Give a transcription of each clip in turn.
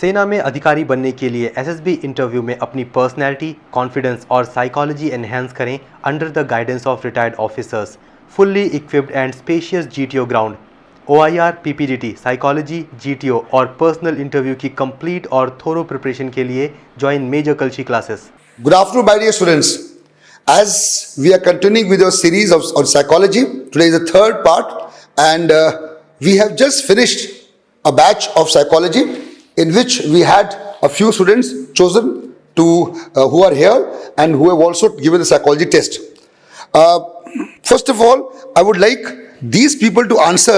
सेना में अधिकारी बनने के लिए एसएसबी इंटरव्यू में अपनी पर्सनैलिटी, कॉन्फिडेंस और साइकोलॉजी एनहेंस करें under the guidance of retired officers. Fully equipped and spacious GTO ground, OIR, PPDT, psychology, GTO और पर्सनल इंटरव्यू की कंप्लीट और थोरो प्रिपरेशन के लिए join major Kalchi classes. Good afternoon, my dear students. As we are continuing with our series on psychology, today is the third part, and we have just finished a batch of psychology in which we had a few students chosen to who are here and who have also given the psychology test. First of all, I would like these people to answer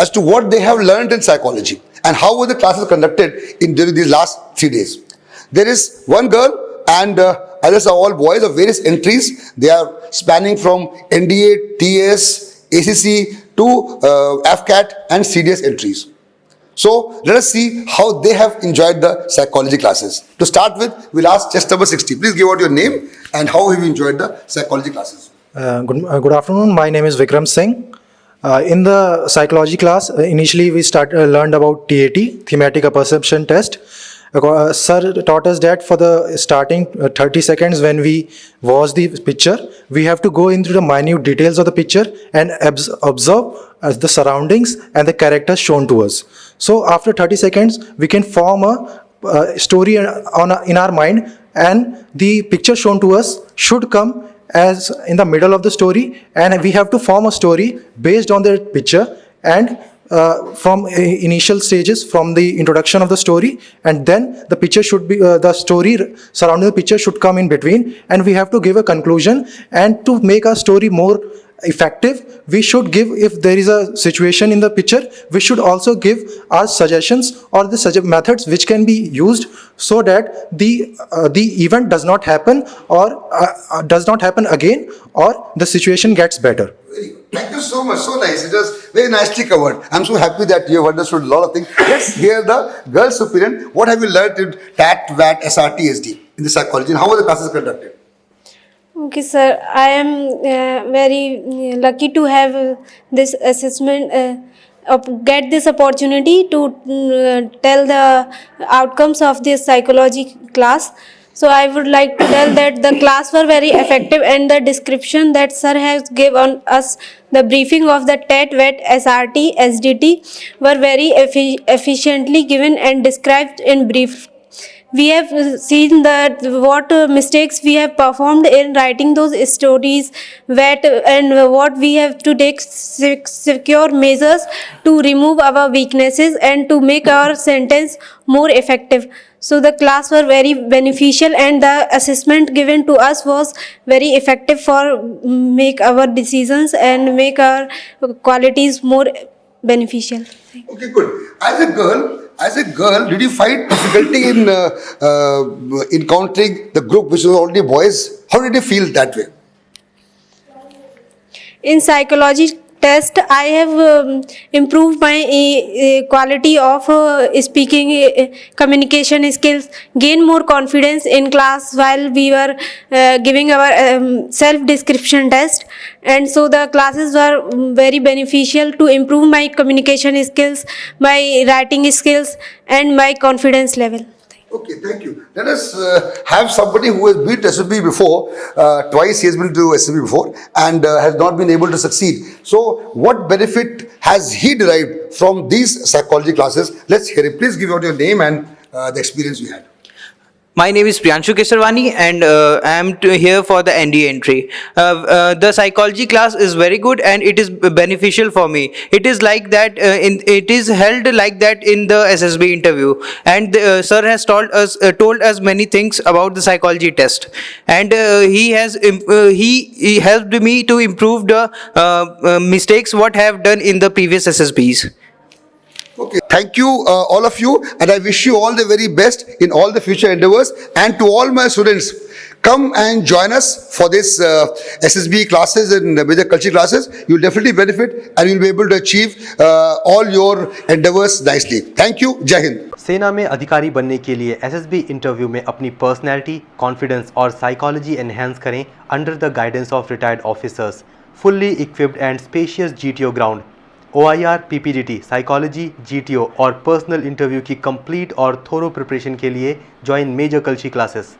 as to what they have learned in psychology and how were the classes conducted during these last 3 days. There is one girl and others are all boys of various entries. They are spanning from NDA, TS, ACC to AFCAT and CDS entries. So let us see how they have enjoyed the psychology classes. To start with, we'll ask test number 60. Please give out your name and how have you enjoyed the psychology classes. Good afternoon. My name is Vikram Singh. In the psychology class, initially we learned about TAT, thematic perception test. Sir taught us that for the starting 30 seconds when we watch the picture, we have to go into the minute details of the picture and observe the surroundings and the characters shown to us. So after 30 seconds, we can form a story in our mind, and the picture shown to us should come as in the middle of the story, and we have to form a story based on the picture and from initial stages, from the introduction of the story, and then the picture should be the story surrounding the picture should come in between, and we have to give a conclusion. And to make our story more effective, we should give, if there is a situation in the picture, we should also give our suggestions or the methods which can be used so that the event does not happen or does not happen again, or the situation gets better. Very good. Thank you so much. So nice. It was very nicely covered. I'm so happy that you have understood a lot of things. Let's hear the girl superior. What have you learned in TAT, VAT, SRT, SD in the psychology, and how were the classes conducted? Okay, sir. I am very lucky to have this assessment, get this opportunity to tell the outcomes of this psychology class. So I would like to tell that the class were very effective, and the description that sir has given us, the briefing of the TET, VET, SRT, SDT were very efficiently given and described in brief. We have seen that what mistakes we have performed in writing those stories, and what we have to take secure measures to remove our weaknesses and to make our sentence more effective. So the class were very beneficial, and the assessment given to us was very effective for make our decisions and make our qualities more beneficial. Okay, good. As a girl, did you find difficulty in encountering the group which was already boys? How did you feel that way? In psychology test, I have improved my quality of speaking, communication skills, gain more confidence in class while we were giving our self-description test, and so the classes were very beneficial to improve my communication skills, my writing skills, and my confidence level. Okay, thank you. Let us have somebody who has been to SSB before. Twice he has been to SSB before and has not been able to succeed. So, what benefit has he derived from these psychology classes? Let's hear it. Please give out your name and the experience you had. My name is Priyanshu Kesarwani, and I am here for the NDA entry. The psychology class is very good and it is beneficial for me. It is like that. It is held like that in the SSB interview, and sir has told us many things about the psychology test, and he helped me to improve the mistakes what I have done in the previous SSBs. Okay, thank you all of you, and I wish you all the very best in all the future endeavors. And to all my students, come and join us for this SSB classes and major culture classes. You'll definitely benefit and you'll be able to achieve all your endeavors nicely. Thank you. Jai Hind. सेना में अधिकारी बनने के लिए SSB interview में अपनी personality, confidence और psychology enhance करें under the guidance of retired officers. Fully equipped and spacious GTO ground, OIR, PPDT, psychology, GTO और पर्सनल इंटरव्यू की कंप्लीट और थोरो प्रिपरेशन के लिए ज्वाइन मेजर कल्ची क्लासेस।